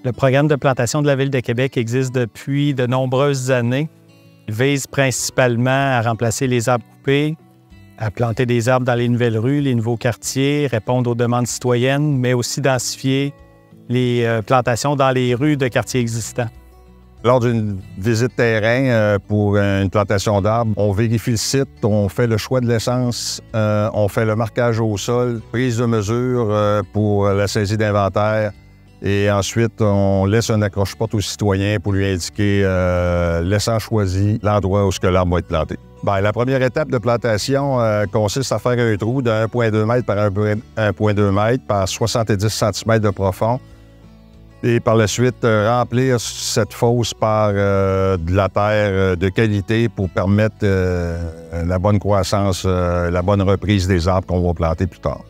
Le programme de plantation de la Ville de Québec existe depuis de nombreuses années. Il vise principalement à remplacer les arbres coupés, à planter des arbres dans les nouvelles rues, les nouveaux quartiers, répondre aux demandes citoyennes, mais aussi densifier les plantations dans les rues de quartiers existants. Lors d'une visite terrain pour une plantation d'arbres, on vérifie le site, on fait le choix de l'essence, on fait le marquage au sol, prise de mesure pour la saisie d'inventaire et ensuite on laisse un accroche-porte au citoyen pour lui indiquer l'essence choisie, l'endroit où l'arbre va être planté. Bien, la première étape de plantation consiste à faire un trou de 1,2 m par 1,2 m par 70 cm de profond. Et par la suite, remplir cette fosse par de la terre de qualité pour permettre la bonne croissance, la bonne reprise des arbres qu'on va planter plus tard.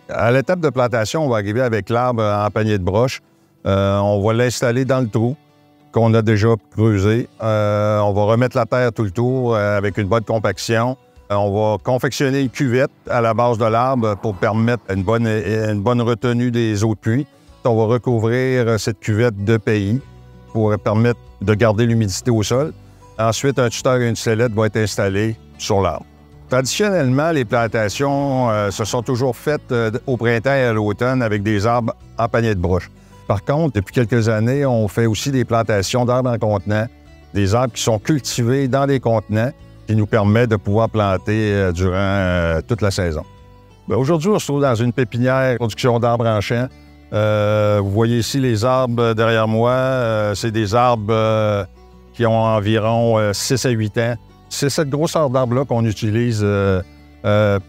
À l'étape de plantation, on va arriver avec l'arbre en panier de broche. On va l'installer dans le trou qu'on a déjà creusé. On va remettre la terre tout le tour avec une bonne compaction. On va confectionner une cuvette à la base de l'arbre pour permettre une bonne retenue des eaux de pluie. On va recouvrir cette cuvette de pays pour permettre de garder l'humidité au sol. Ensuite, un tuteur et une sellette vont être installés sur l'arbre. Traditionnellement, les plantations se sont toujours faites au printemps et à l'automne avec des arbres en panier de broche. Par contre, depuis quelques années, on fait aussi des plantations d'arbres en contenant, des arbres qui sont cultivés dans des contenants qui nous permettent de pouvoir planter durant toute la saison. Aujourd'hui, on se trouve dans une pépinière de production d'arbres en champ. Vous voyez ici les arbres derrière moi. C'est des arbres qui ont environ 6 à 8 ans. C'est cette grosseur d'arbre-là qu'on utilise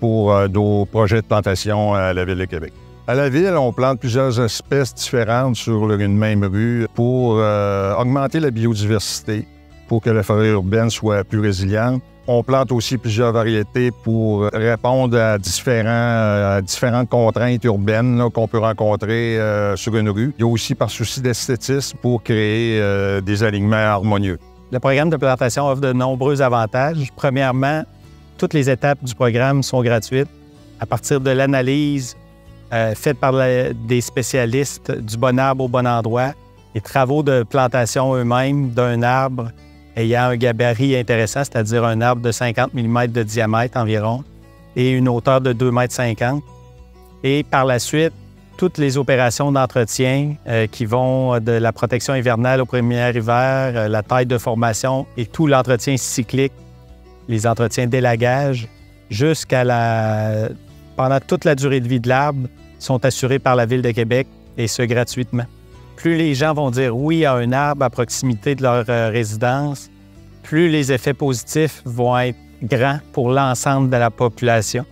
pour nos projets de plantation à la Ville de Québec. À la Ville, on plante plusieurs espèces différentes sur une même rue pour augmenter la biodiversité, pour que la forêt urbaine soit plus résiliente. On plante aussi plusieurs variétés pour répondre à différentes contraintes urbaines qu'on peut rencontrer sur une rue. Il y a aussi par souci d'esthétisme pour créer des alignements harmonieux. Le programme de plantation offre de nombreux avantages. Premièrement, toutes les étapes du programme sont gratuites. À partir de l'analyse faite par des spécialistes du bon arbre au bon endroit, les travaux de plantation eux-mêmes d'un arbre ayant un gabarit intéressant, c'est-à-dire un arbre de 50 mm de diamètre environ et une hauteur de 2,50 m. Et par la suite, toutes les opérations d'entretien qui vont de la protection hivernale au premier hiver, la taille de formation et tout l'entretien cyclique, les entretiens d'élagage, pendant toute la durée de vie de l'arbre, sont assurés par la Ville de Québec et ce gratuitement. Plus les gens vont dire oui à un arbre à proximité de leur résidence, plus les effets positifs vont être grands pour l'ensemble de la population.